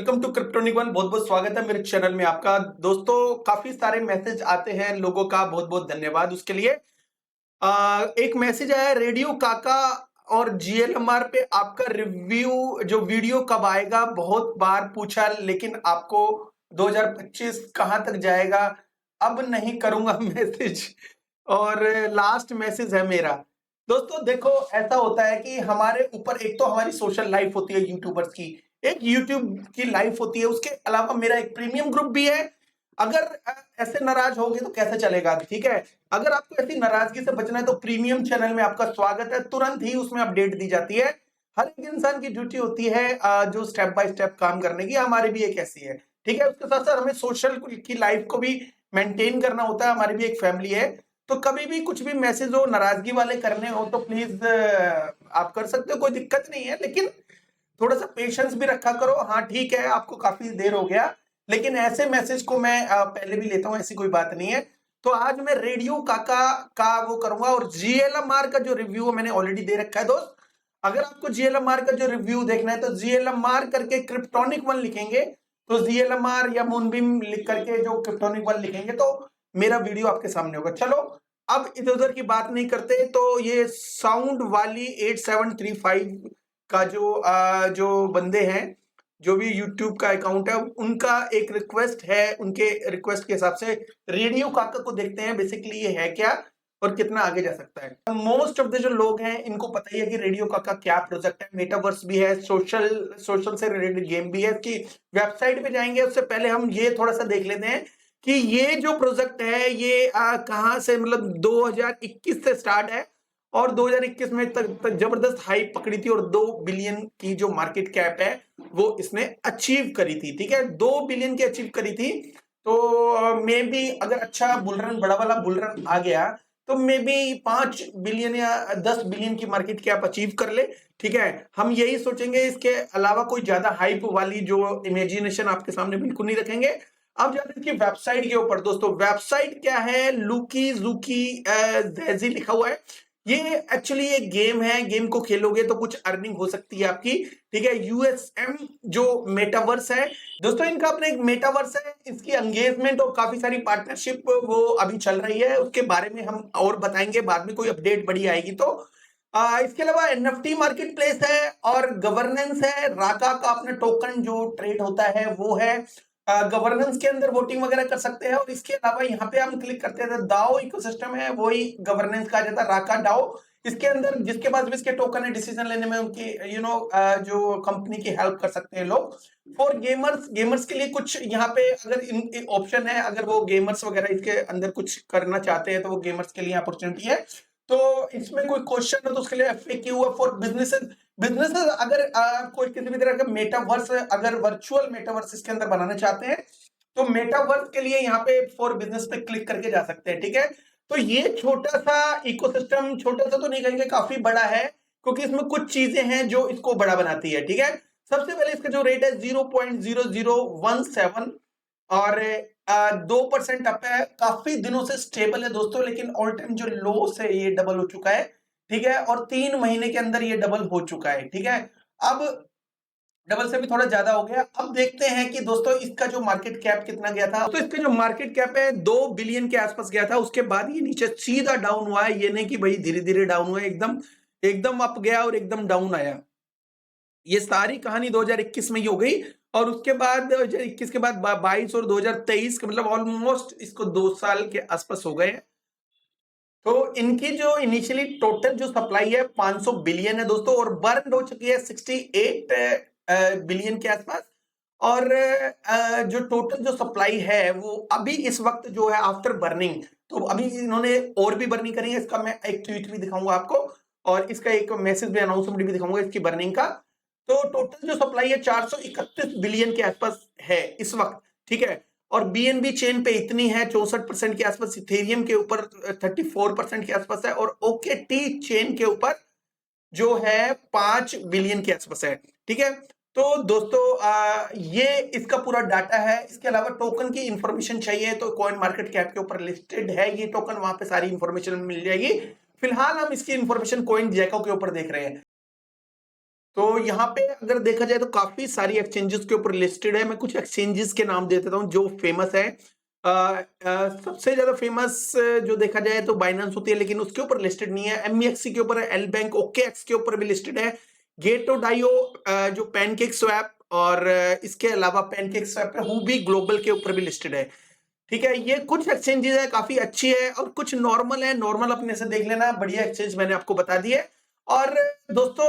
Welcome to kryptonic one. बहुत बहुत स्वागत है मेरे चैनल में आपका। दोस्तों, काफी सारे मैसेज आते हैं लोगों का, बहुत बहुत धन्यवाद उसके लिए। एक मैसेज आया रेडियो काका और जीएलएमआर पे आपका रिव्यू जो वीडियो कब आएगा, बहुत बार पूछा लेकिन आपको 2025 कहां तक जाएगा, अब नहीं करूंगा मैसेज। और लास्ट मैसेज है मेरा। दोस्तों देखो, ऐसा होता है कि हमारे ऊपर एक तो हमारी सोशल लाइफ होती है यूट्यूबर्स की, एक यूट्यूब की लाइफ होती है, उसके अलावा मेरा एक प्रीमियम ग्रुप भी है। अगर ऐसे नाराज होगे तो कैसे चलेगा, ठीक है। अगर आपको ऐसी नाराजगी से बचना है तो प्रीमियम चैनल में आपका स्वागत है, तुरंत ही उसमें अपडेट दी जाती है। हर एक इंसान की ड्यूटी होती है जो स्टेप बाय स्टेप काम करने की, हमारी भी एक ऐसी है, ठीक है। उसके साथ साथ हमें सोशल की लाइफ को भी मेंटेन करना होता है, हमारी भी एक फैमिली है। तो कभी भी कुछ भी मैसेज हो, नाराजगी वाले करने हो तो प्लीज आप कर सकते हो, कोई दिक्कत नहीं है। लेकिन थोड़ा सा पेशेंस भी रखा करो। हाँ ठीक है, आपको काफी देर हो गया, लेकिन ऐसे मैसेज को मैं पहले भी लेता हूं, ऐसी कोई बात नहीं है। तो आज मैं रेडियो काका का वो करूंगा, और जीएलएमआर का जो रिव्यू मैंने ऑलरेडी दे रखा है दोस्त। अगर आपको जीएलएमआर का जो रिव्यू देखना है तो जीएलएमआर करके क्रिप्टोनिक वन लिखेंगे, तो जीएलएमआर या मूनबीम लिख करके जो क्रिप्टोनिक वन लिखेंगे तो मेरा वीडियो आपके सामने होगा। चलो, अब इधर उधर की बात नहीं करते। तो ये साउंड वाली 8735 का जो बंदे हैं, जो भी यूट्यूब का अकाउंट है, उनका एक रिक्वेस्ट है। उनके रिक्वेस्ट के हिसाब से रेडियो काका को देखते हैं बेसिकली ये है क्या और कितना आगे जा सकता है। मोस्ट ऑफ द जो लोग हैं इनको पता ही है कि रेडियो काका क्या प्रोजेक्ट है। मेटावर्स भी है, सोशल से रिलेटेड गेम भी है। कि वेबसाइट पे जाएंगे उससे पहले हम ये थोड़ा सा देख लेते हैं कि ये जो प्रोजेक्ट है ये कहाँ से, मतलब 2021 से स्टार्ट है और 2021 में तक जबरदस्त हाइप पकड़ी थी और 2 बिलियन की जो मार्केट कैप है वो इसने अचीव करी थी, ठीक है। 2 बिलियन की अचीव करी थी। तो मे बी अगर अच्छा बुलरन, बड़ा वाला बुलरन आ गया तो मे बी 5 बिलियन या 10 बिलियन की मार्केट कैप अचीव कर ले, ठीक है। हम यही सोचेंगे, इसके अलावा कोई ज्यादा हाइप वाली जो इमेजिनेशन आपके सामने बिल्कुल नहीं रखेंगे। अब जाते हैं इसकी वेबसाइट के ऊपर। दोस्तों वेबसाइट क्या है, लुकी जुकी जैजी लिखा हुआ है। ये एक्चुअली एक गेम है, गेम को खेलोगे तो कुछ अर्निंग हो सकती है आपकी, ठीक है। यूएसएम जो मेटावर्स है दोस्तों, इनका अपना एक मेटावर्स है, इसकी एंगेजमेंट और काफी सारी पार्टनरशिप वो अभी चल रही है, उसके बारे में हम और बताएंगे बाद में, कोई अपडेट बड़ी आएगी तो। इसके अलावा एनएफटी मार्केट प्लेस है और गवर्नेंस है। राका का अपना टोकन जो ट्रेड होता है वो है। गवर्नेंस के अंदर वोटिंग वगैरह कर सकते हैं। और इसके अलावा यहाँ पे हम क्लिक करते हैं तो दाओ इकोसिस्टम है, वही गवर्नेंस का जाता है, राका डाओ। इसके अंदर जिसके पास भी इसके टोकन है, डिसीजन लेने में उनकी जो कंपनी की हेल्प कर सकते हैं लोग। फॉर गेमर्स, गेमर्स के लिए कुछ यहाँ पे अगर इन ऑप्शन है, अगर वो गेमर्स वगैरह इसके अंदर कुछ करना चाहते हैं तो वो गेमर्स के लिए अपॉर्चुनिटी है। तो इसमें कोई क्वेश्चन है तो उसके लिए एफएक्यू है। फॉर बिजनेसेस, बिजनेसेस अगर कोई किसी भी तरह का मेटावर्स, अगर वर्चुअल मेटावर्स इसके अंदर बनाना चाहते हैं तो मेटावर्स के लिए यहाँ पे फॉर बिजनेस पे क्लिक करके जा सकते हैं, ठीक है। तो ये छोटा सा इकोसिस्टम, छोटा सा तो नहीं कहेंगे, काफी बड़ा है, क्योंकि इसमें कुछ चीजें हैं जो इसको बड़ा बनाती है, ठीक है। सबसे पहले इसका जो रेट है 0.0017 और 2% अप है, काफी दिनों से स्टेबल है दोस्तों। लेकिन ऑल टाइम जो लो से ये डबल हो चुका है, ठीक है। और 3 महीने के अंदर ये डबल हो चुका है, ठीक है। अब डबल से भी थोड़ा ज्यादा हो गया। अब देखते हैं कि दोस्तों इसका जो मार्केट कैप कितना गया था। तो इसका जो मार्केट कैप है 2 बिलियन के आसपास गया था, उसके बाद ये नीचे सीधा डाउन हुआ है। ये नहीं कि भाई धीरे धीरे डाउन हुआ है, एकदम एकदम अप गया और एकदम डाउन आया। ये सारी कहानी 2021 में ही हो गई। और उसके बाद 2021 के बाद 22 और 2023 के, मतलब ऑलमोस्ट इसको 2 साल के आसपास हो गए। तो इनकी जो इनिशियली टोटल जो सप्लाई है 500 बिलियन है दोस्तों, और बर्न हो चुकी है 68 बिलियन के आसपास। और जो टोटल जो सप्लाई है वो अभी इस वक्त जो है आफ्टर बर्निंग, तो अभी इन्होंने और भी बर्निंग करी है। इसका मैं एक ट्वीट भी दिखाऊंगा आपको, और इसका एक मैसेज भी, अनाउंसमेंट भी दिखाऊंगा इसकी बर्निंग का। तो टोटल जो सप्लाई है 431 बिलियन के आसपास है इस वक्त, ठीक है। और बीएनबी चेन पे इतनी है 64% के आसपास, इथेरियम के ऊपर 34% के आसपास है, और ओकेटी चेन के ऊपर जो है 5 बिलियन के आसपास है, ठीक है। तो दोस्तों ये इसका पूरा डाटा है। इसके अलावा टोकन की इंफॉर्मेशन चाहिए तो कॉइन मार्केट कैप के ऊपर लिस्टेड है ये टोकन, वहां पे सारी इंफॉर्मेशन मिल जाएगी। फिलहाल हम इसकी इंफॉर्मेशन कॉइन जैको के ऊपर देख रहे हैं। तो यहाँ पे अगर देखा जाए तो काफी सारी एक्सचेंजेस के ऊपर लिस्टेड है। मैं कुछ एक्सचेंजेस के नाम दे देता हूँ जो फेमस है। सबसे ज्यादा फेमस जो देखा जाए तो बाइनेंस होती है, लेकिन उसके ऊपर लिस्टेड नहीं है। एमईएक्सी के ऊपर है, एल बैंक, ओकेएक्स के ऊपर भी लिस्टेड है, गेटो.io, जो पैनकेक स्वैप, और इसके अलावा पैनकेक स्वैप पे हुबी ग्लोबल के ऊपर भी लिस्टेड है। ठीक है, ये कुछ एक्सचेंजेस है, काफी अच्छी है, और कुछ नॉर्मल है। नॉर्मल अपने से देख लेना, बढ़िया एक्सचेंज मैंने आपको बता दिए। और दोस्तों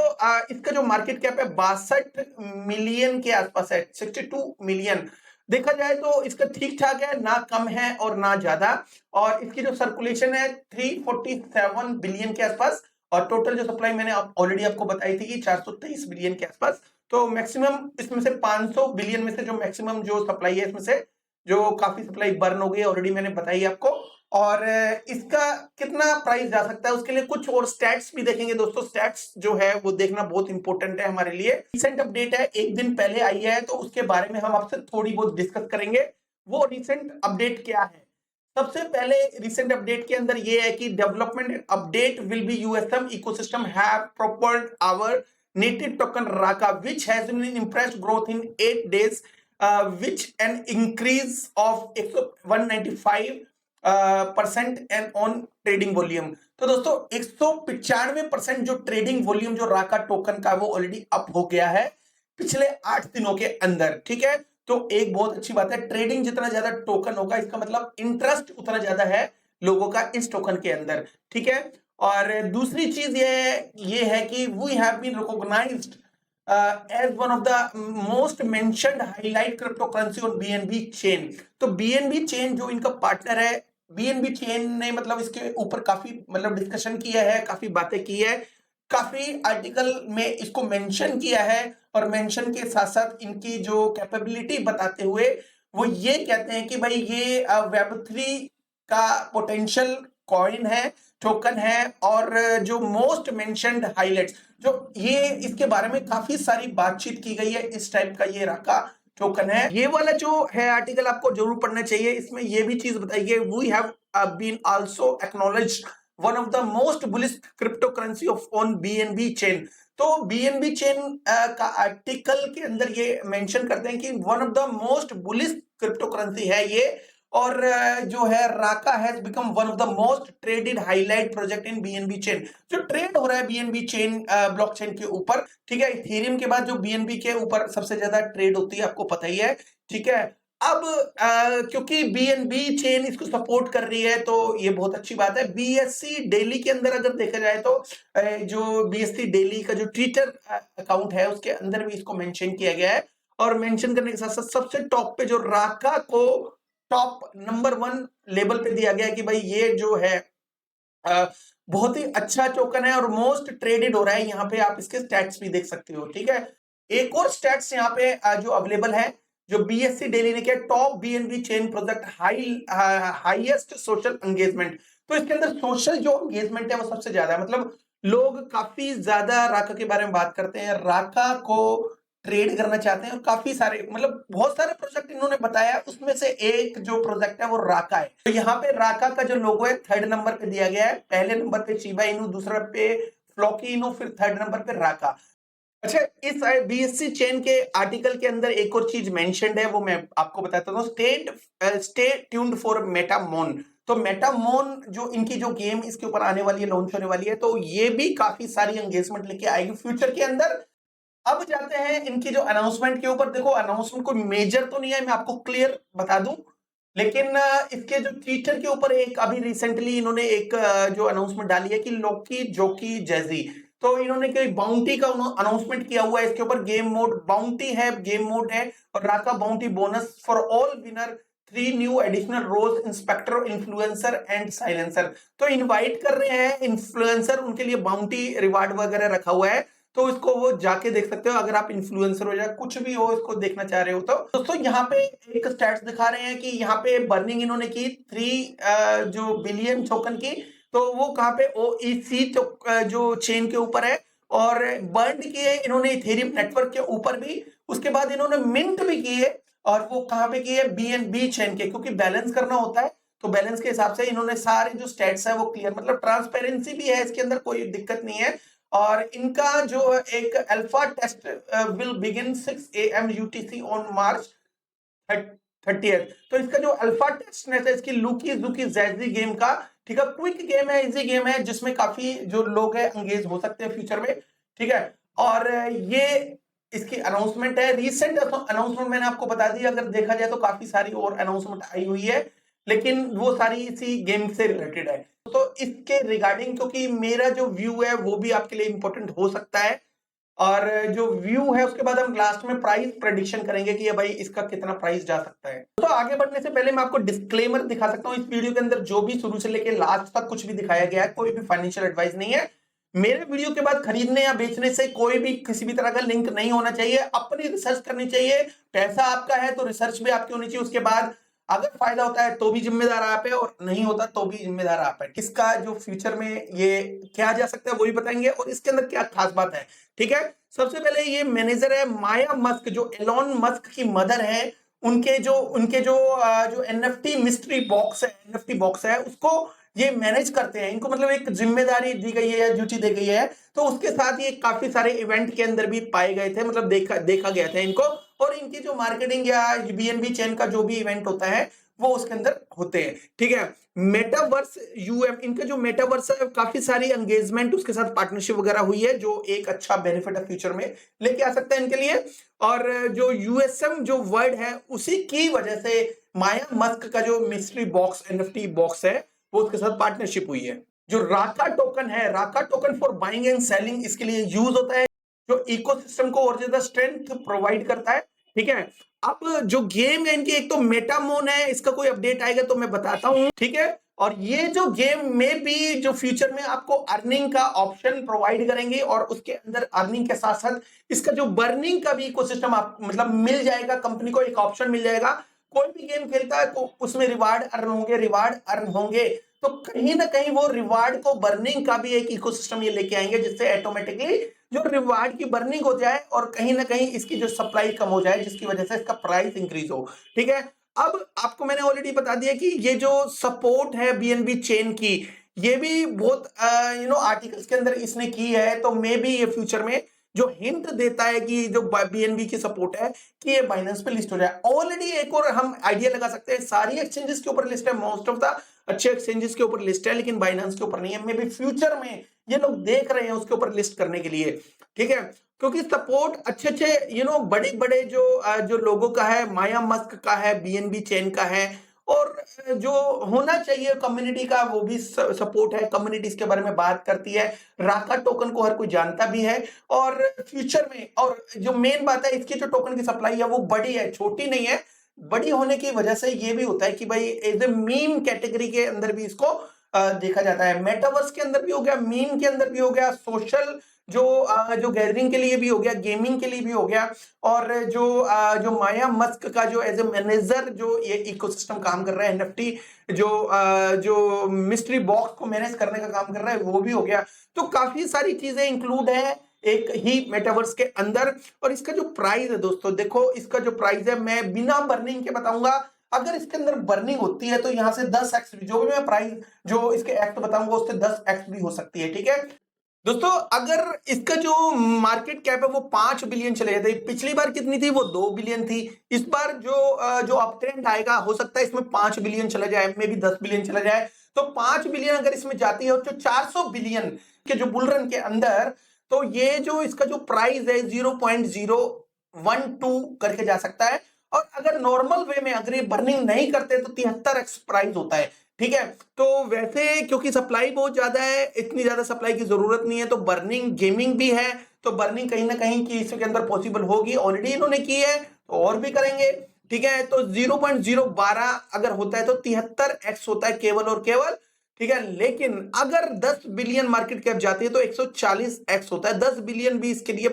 इसका जो मार्केट कैप है 62 मिलियन के आसपास है, 62 मिलियन। देखा जाए तो इसका ठीक ठाक है, ना कम है और ना ज्यादा। और इसकी जो सर्कुलेशन है 347 बिलियन के आसपास, और टोटल जो सप्लाई मैंने ऑलरेडी आपको बताई थी कि 423 बिलियन के आसपास। तो मैक्सिमम इसमें से 500 बिलियन में से जो मैक्सिमम जो सप्लाई है, इसमें से जो काफी सप्लाई बर्न हो गई ऑलरेडी मैंने बताई आपको। और इसका कितना प्राइस जा सकता है उसके लिए कुछ और स्टैट्स भी देखेंगे दोस्तों। स्टैट्स जो है वो देखना बहुत इंपॉर्टेंट है हमारे लिए। रिसेंट अपडेट है, एक दिन पहले आई है, तो उसके बारे में हम आपसे थोड़ी बहुत डिस्कस करेंगे। वो रिसेंट अपडेट क्या है? सबसे पहले रिसेंट अपडेट के अंदर ये है कि development update will be USM ecosystem have propelled our native token Raka which has been impressed growth in 8 days, which an increase of 195% and on trading volume. तो दोस्तों 195% जो ट्रेडिंग वॉल्यूम जो Raka token का वो already up हो गया है पिछले 8 दिनों के अंदर। ठीक है, तो एक बहुत अच्छी बात है। ट्रेडिंग जितना ज्यादा टोकन होगा, इसका मतलब इंटरेस्ट उतना ज्यादा है लोगों का इस टोकन के अंदर। ठीक है, और दूसरी चीज ये है कि we have been recognised as one of the most mentioned highlight cryptocurrency on BNB chain। तो BNB chain जो इनका पार्टनर है, BNB chain ने मतलब इसके ऊपर काफी मतलब डिस्कशन किया है, काफी बातें की है, काफी आर्टिकल में इसको मेंशन किया है, और मेंशन के साथ साथ इनकी जो कैपेबिलिटी बताते हुए वो ये कहते हैं कि भाई ये Web3 का पोटेंशियल कॉइन है, टोकन है, और जो मोस्ट मेंशन्ड हाइलाइट्स जो ये इसके बारे में काफी सारी बातचीत की गई है। इस टाइप का ये राका टोकन है। ये वाला जो है आर्टिकल आपको जरूर पढ़ना चाहिए। इसमें ये भी चीज बताई गई, we have been also acknowledged one of the most bullish crypto currency of on BNB chain. तो बीएनबी चेन का आर्टिकल के अंदर ये मेंशन करते हैं कि one of the most bullish crypto currency है ये, और जो है Raka has become one of the most traded highlight project in BNB chain. जो ट्रेड हो रहा है बीएनबी चेन ब्लॉकचेन के ऊपर, ठीक है, इथेरियम के बाद जो बीएनबी के ऊपर सबसे ज्यादा ट्रेड होती है, आपको पता ही है। ठीक है, अब क्योंकि बीएनबी चेन इसको सपोर्ट कर रही है तो ये बहुत अच्छी बात है। बीएससी डेली के अंदर अगर देखा जाए तो जो बीएससी डेली का जो ट्विटर अकाउंट है उसके अंदर भी इसको मेंशन किया गया है, और मेंशन करने के साथ साथ सबसे टॉप पे जो राका को टॉप नंबर 1 लेवल पे दिया गया कि भाई ये जो है बहुत ही अच्छा टोकन है और मोस्ट ट्रेडेड हो रहा है। यहाँ पे आप इसके स्टैट्स भी देख सकते हो। ठीक है, एक और स्टैट्स यहाँ पे जो अवेलेबल है, जो बीएससी डेली ने किया, top BNB chain project highest social engagement. तो इसके अंदर सोशल जो एंगेजमेंट है वो सबसे ज्यादा है, मतलब लोग काफी ज्यादा राका के बारे में बात करते हैं, राका को ट्रेड करना चाहते हैं, और काफी सारे मतलब बहुत सारे प्रोजेक्ट इन्होंने बताया, उसमें से एक जो प्रोजेक्ट है वो राका है। तो यहाँ पे राका का जो लोगो है 3rd नंबर पे दिया गया है, पहले नंबर पे शिबा इनू, दूसरा पे फ्लॉकी इनू, फिर 3rd नंबर पे राका। अच्छा, इस बीएससी चेन के आर्टिकल के अंदर एक और चीज मेंशन्ड है, वो मैं आपको बताता हूँ। Stay tuned for Metamon. तो मेटामोन जो इनकी जो गेम इसके ऊपर आने वाली है, लॉन्च होने वाली है, तो ये भी काफी सारी एंगेजमेंट लेके आएगी फ्यूचर के अंदर। अब जाते हैं इनकी जो अनाउंसमेंट के ऊपर। देखो अनाउंसमेंट कोई मेजर तो नहीं है, मैं आपको क्लियर बता दूं, लेकिन इसके जो ट्विटर के ऊपर एक अभी रिसेंटली इन्होंने एक जो अनाउंसमेंट डाली है कि लोकी जोकी जैजी, तो इन्होंने कोई बाउंटी का अनाउंसमेंट किया हुआ है इसके ऊपर। गेम मोड बाउंटी है, गेम मोड है, और Raka bounty bonus for all winner, 3 new additional roles, inspector, influencer and silencer. तो इनवाइट कर रहे हैं इन्फ्लुएंसर, उनके लिए बाउंटी रिवार्ड वगैरह रखा हुआ है, तो इसको वो जाके देख सकते हो अगर आप इन्फ्लुएंसर हो या कुछ भी हो, इसको देखना चाह रहे हो। तो दोस्तों यहाँ पे एक स्टैट्स दिखा रहे हैं कि यहाँ पे बर्निंग इन्होंने की 3 जो बिलियन टोकन की, तो वो कहाँ पे ओईसी जो चेन के ऊपर है, और बर्न किए इन्होंने इथेरियम नेटवर्क के ऊपर भी, उसके बाद इन्होंने मिंट भी किए, और वो कहाँ पे किए, बीएनबी चेन के, क्योंकि बैलेंस करना होता है, तो बैलेंस के हिसाब से इन्होंने सारे जो स्टैट्स है वो क्लियर, मतलब ट्रांसपेरेंसी भी है इसके अंदर, कोई दिक्कत नहीं है। और इनका जो एक alpha test will begin 6 AM UTC on March 30th। तो इसका जो अल्फा टेस्ट नेट है इसकी लुकी जुकी जैजी गेम का, ठीक है, क्विक गेम है, इजी गेम है, जिसमें काफी जो लोग हैं एंगेज हो सकते हैं फ्यूचर में, ठीक है। और ये इसकी अनाउंसमेंट है, रिसेंट अनाउंसमेंट मैंने आपको बता दी। अगर देखा जाए तो काफी सारी और अनाउंसमेंट आई हुई है, लेकिन वो सारी इसी गेम से रिलेटेड है। तो इसके रिगार्डिंग, क्योंकि मेरा जो व्यू है वो भी आपके लिए इंपॉर्टेंट हो सकता है, और जो व्यू है उसके बाद हम लास्ट में प्राइस प्रेडिक्शन करेंगे कि ये भाई इसका कितना प्राइस जा सकता है। तो आगे बढ़ने से पहले मैं आपको डिस्क्लेमर दिखा सकता हूं, इस वीडियो के अंदर जो भी शुरू से लेकर लास्ट तक कुछ भी दिखाया गया है कोई भी फाइनेंशियल एडवाइस नहीं है। मेरे वीडियो के बाद खरीदने या बेचने से कोई भी किसी भी तरह का लिंक नहीं होना चाहिए। अपनी रिसर्च करनी चाहिए, पैसा आपका है तो रिसर्च भी आपकी होनी चाहिए। उसके बाद अगर फायदा होता है तो भी जिम्मेदार आप है, और नहीं होता तो भी जिम्मेदार आप है। किसका जो फ्यूचर में ये क्या जा सकता है वो भी बताएंगे, और इसके अंदर क्या खास बात है, ठीक है। सबसे पहले ये मैनेजर है माया मस्क, जो एलॉन मस्क की मदर है, उनके जो एनएफटी मिस्ट्री बॉक्स है, एनएफटी बॉक्स है, उसको ये मैनेज करते हैं। इनको मतलब एक जिम्मेदारी दी गई है या ड्यूटी दी गई है। तो उसके साथ ये काफी सारे इवेंट के अंदर भी पाए गए थे, मतलब देखा गया था इनको। और इनकी जो मार्केटिंग या बीएनबी चेन का जो भी इवेंट होता है वो उसके अंदर होते हैं, ठीक है। मेटावर्स यूएम, इनका जो मेटावर्स है काफी सारी एंगेजमेंट, उसके साथ पार्टनरशिप वगैरह हुई है, जो एक अच्छा बेनिफिट है फ्यूचर में लेके आ सकता है इनके लिए। और जो यूएसएम जो वर्ड है उसी की वजह से माया मस्क का जो मिस्ट्री बॉक्स एनएफटी बॉक्स है वो उसके साथ पार्टनरशिप हुई है। जो राका टोकन है, Raka token for buying and selling, इसके लिए यूज होता है, जो इकोसिस्टम को और ज्यादा स्ट्रेंथ प्रोवाइड करता है, ठीक है। अब जो गेम है इनकी, एक तो मेटामोन है, इसका कोई अपडेट आएगा तो मैं बताता हूं, ठीक है। और ये जो गेम में भी जो फ्यूचर में आपको अर्निंग का ऑप्शन प्रोवाइड करेंगे, और उसके अंदर अर्निंग के साथ साथ इसका जो बर्निंग का भी इकोसिस्टम आप मतलब मिल जाएगा, कंपनी को एक ऑप्शन मिल जाएगा। कोई भी गेम खेलता है तो उसमें रिवार्ड अर्न होंगे, तो कहीं ना कहीं वो रिवार्ड को बर्निंग का भी एक इकोसिस्टम ये लेके आएंगे, जिससे ऑटोमेटिकली जो रिवार्ड की बर्निंग हो जाए और कहीं ना कहीं इसकी जो सप्लाई कम हो जाए, जिसकी वजह से इसका प्राइस इंक्रीज हो, ठीक है। अब आपको मैंने ऑलरेडी बता दिया कि ये जो सपोर्ट है बीएनबी चेन की, ये भी बहुत आर्टिकल्स के अंदर इसने की है। तो मे बी ये फ्यूचर में जो हिंट देता है कि जो बीएनबी की सपोर्ट है कि ये बाइनेंस पे लिस्ट हो जाए। ऑलरेडी एक और हम आइडिया लगा सकते हैं, सारी एक्सचेंजेस के ऊपर लिस्ट है, मोस्ट ऑफ द अच्छे एक्सचेंजेस के ऊपर लिस्ट है, लेकिन बाइनेंस के ऊपर नहीं है। मे बी फ्यूचर में ये लोग देख रहे हैं उसके ऊपर लिस्ट करने के लिए, ठीक है। क्योंकि सपोर्ट अच्छे बड़े बड़े जो लोगों का है, माया मस्क का है, बीएनबी चेन का है, और जो होना चाहिए कम्युनिटी का वो भी सपोर्ट है। कम्युनिटी इसके बारे में बात करती है, राका टोकन को हर कोई जानता भी है, और फ्यूचर में, और जो मेन बात है इसकी जो टोकन की सप्लाई है वो बड़ी है, छोटी नहीं है। बड़ी होने की वजह से ये भी होता है कि भाई एज ए मीम कैटेगरी के अंदर भी इसको देखा जाता है। मेटावर्स के अंदर भी हो गया, मीम के अंदर भी हो गया, सोशल जो गैदरिंग के लिए भी हो गया, गेमिंग के लिए भी हो गया, और जो माया मस्क का जो एज ए मैनेजर जो ये इकोसिस्टम काम कर रहा है, एनएफटी जो मिस्ट्री बॉक्स को मैनेज करने का काम कर रहा है, वो भी हो गया। तो काफी सारी चीजें इंक्लूड है एक ही मेटावर्स के अंदर। और इसका जो प्राइस है दोस्तों, देखो इसका जो प्राइस है मैं बिना बर्निंग के बताऊंगा। अगर इसके अंदर बर्निंग होती है तो यहां से 10x भी, जो भी मैं प्राइस जो इसके एक्ट बताऊंगा उससे 10x भी हो सकती है, ठीक है दोस्तों। अगर इसका जो मार्केट कैप है वो 5 बिलियन चले जाते, पिछली बार कितनी थी, वो 2 बिलियन थी। इस बार जो अप ट्रेंड आएगा हो सकता है इसमें 5 बिलियन चला जाए, मे भी 10 बिलियन चला जाए। तो 5 बिलियन अगर इसमें जाती है, तो 400 बिलियन के जो बुल रन के अंदर, तो ये जो इसका जो प्राइस है 0.012 करके जा सकता है। और अगर नॉर्मल वे में अगर ये बर्निंग नहीं करते तो 73x प्राइस होता है, ठीक है। तो वैसे क्योंकि सप्लाई बहुत ज्यादा है, इतनी ज्यादा सप्लाई की जरूरत नहीं है, तो बर्निंग गेमिंग भी है, तो बर्निंग कहीं ना कहीं की इसके अंदर पॉसिबल होगी, ऑलरेडी इन्होंने की है तो और भी करेंगे, ठीक है। तो 0.012 अगर होता है तो 73x होता है केवल और केवल, ठीक है। लेकिन अगर 10 बिलियन मार्केट कैप जाती है तो 140x होता है। 10 बिलियन भी इसके लिए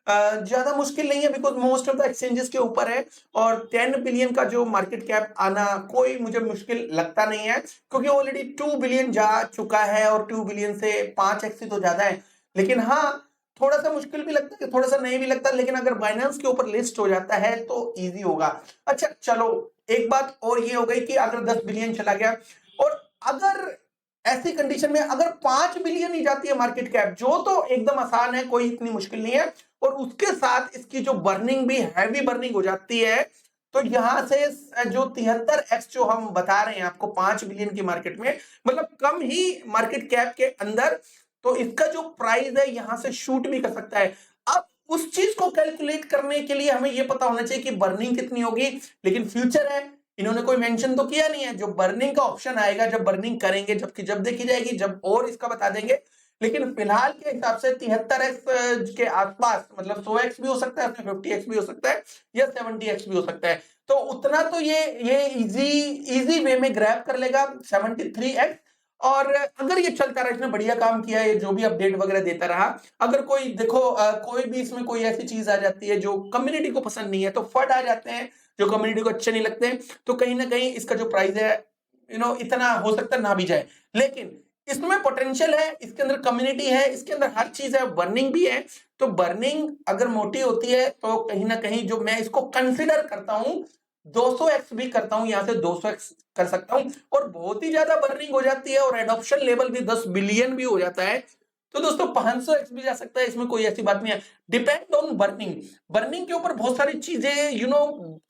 ज्यादा मुश्किल नहीं है, because most of the exchanges के ऊपर है। और 10 बिलियन का जो मार्केट कैप आना कोई मुझे मुश्किल लगता नहीं है, क्योंकि ऑलरेडी 2 बिलियन जा चुका है, और 2 बिलियन से 5x ही तो ज्यादा है। लेकिन हाँ, थोड़ा सा मुश्किल भी लगता है, थोड़ा सा नहीं भी लगता, लेकिन अगर बाइनेंस के ऊपर लिस्ट हो जाता है तो इजी होगा। अच्छा चलो, एक बात और ये हो गई कि अगर 10 बिलियन चला गया, और अगर ऐसी कंडीशन में अगर 5 बिलियन ही जाती है मार्केट कैप, जो तो एकदम आसान है, कोई इतनी मुश्किल नहीं है, और उसके साथ इसकी जो बर्निंग भी हैवी बर्निंग हो जाती है, तो यहां से जो 73x जो हम बता रहे हैं आपको 5 बिलियन की मार्केट में, मतलब कम ही मार्केट कैप के अंदर, तो इसका जो प्राइस है यहां से शूट भी कर सकता है। अब उस चीज को कैलकुलेट करने के लिए हमें यह पता होना चाहिए कि बर्निंग कितनी होगी, लेकिन फ्यूचर है, इन्होंने कोई मेंशन तो किया नहीं है। जो बर्निंग का ऑप्शन आएगा जब बर्निंग करेंगे, जबकि जब देखी जाएगी, जब और इसका बता देंगे। लेकिन फिलहाल के हिसाब से 73x के आसपास, मतलब 100x भी हो सकता है, 50x भी हो सकता है, या 70x भी हो सकता है। तो उतना तो ये इजी वे में ग्रैब कर लेगा 73x। और अगर ये चलता रहा, इसने बढ़िया काम किया है, जो भी अपडेट वगैरह देता रहा, अगर कोई देखो कोई भी इसमें कोई ऐसी चीज आ जाती है जो कम्युनिटी को पसंद नहीं है, तो फट आ जाते हैं जो कम्युनिटी को अच्छे नहीं लगते हैं, तो कहीं ना कहीं इसका जो प्राइस है इतना हो सकता है ना भी जाए। लेकिन इसमें पोटेंशियल है, इसके अंदर कम्युनिटी है, इसके अंदर हर चीज है, बर्निंग भी है। तो बर्निंग अगर मोटी होती है तो कहीं ना कहीं जो मैं इसको कंसिडर करता हूं 200x भी करता हूं, यहां से 200x कर सकता हूं। और बहुत ही ज्यादा बर्निंग हो जाती है और एडॉप्शन लेवल भी 10 बिलियन भी हो जाता है, तो दोस्तों 500x भी जा सकता है, इसमें कोई ऐसी बात नहीं है। डिपेंड ऑन बर्निंग, बर्निंग के ऊपर बहुत सारी चीजें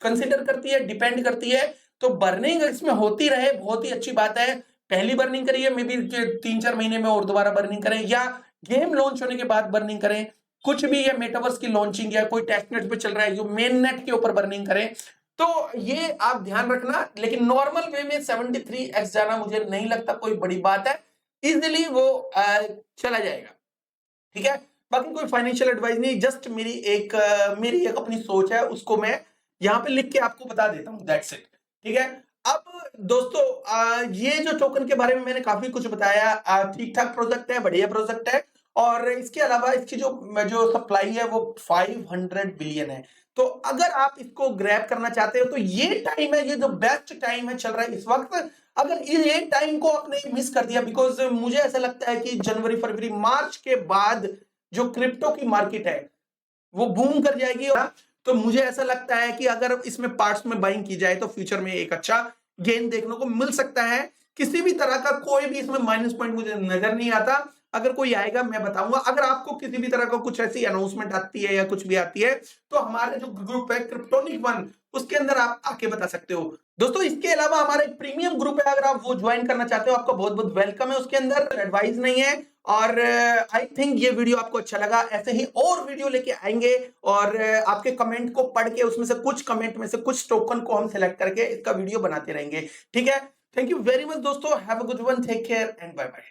कंसिडर करती है, डिपेंड करती है। तो बर्निंग इसमें होती रहे, बहुत ही अच्छी बात है। पहली बर्निंग करिए, मे बी 3-4 महीने में और दोबारा बर्निंग करें, या गेम लॉन्च होने के बाद बर्निंग करें, कुछ भी, या मेटावर्स की लॉन्चिंग या कोई टेस्ट नेट पे चल रहा है जो मेन नेट के ऊपर बर्निंग करें, तो ये आप ध्यान रखना। लेकिन नॉर्मल वे में 73x जाना मुझे नहीं लगता कोई बड़ी बात है, इजिली वो चला जाएगा, ठीक है। बाकी कोई फाइनेंशियल एडवाइस नहीं, जस्ट मेरी एक अपनी सोच है, उसको मैं यहां पे लिख के आपको बता देता हूं, दैट्स इट, ठीक है। अब दोस्तों ये जो टोकन के बारे में मैंने काफी कुछ बताया, ठीक ठाक प्रोजेक्ट है, बढ़िया प्रोजेक्ट है, और इसके अलावा इसकी जो जो सप्लाई है वो 500 बिलियन है। तो अगर आप इसको ग्रैब करना चाहते हो तो ये टाइम है, ये जो बेस्ट टाइम है चल रहा है इस वक्त। अगर ये टाइम को आपने मिस कर दिया, बिकॉज मुझे ऐसा लगता है कि जनवरी फरवरी मार्च के बाद जो क्रिप्टो की मार्केट है वो बूम कर जाएगी, और तो मुझे ऐसा लगता है कि अगर इसमें पार्ट्स में बाइंग की जाए तो फ्यूचर में एक अच्छा गेन देखने को मिल सकता है। किसी भी तरह का कोई भी इसमें माइनस पॉइंट मुझे नजर नहीं आता, अगर कोई आएगा मैं बताऊंगा। अगर आपको किसी भी तरह का कुछ ऐसी अनाउंसमेंट आती है या कुछ भी आती है, तो हमारे जो ग्रुप है क्रिप्टोनिक वन, उसके अंदर आप आके बता सकते हो दोस्तों। इसके अलावा हमारा एक प्रीमियम ग्रुप है, अगर आप वो ज्वाइन करना चाहते हो, आपका बहुत बहुत वेलकम है। उसके अंदर एडवाइस नहीं है। और आई थिंक ये वीडियो आपको अच्छा लगा, ऐसे ही और वीडियो लेके आएंगे, और आपके कमेंट को पढ़ के उसमें से कुछ कमेंट में से कुछ टोकन को हम सिलेक्ट करके इसका वीडियो बनाते रहेंगे, ठीक है। थैंक यू वेरी मच दोस्तों, have a good one, take care and bye bye.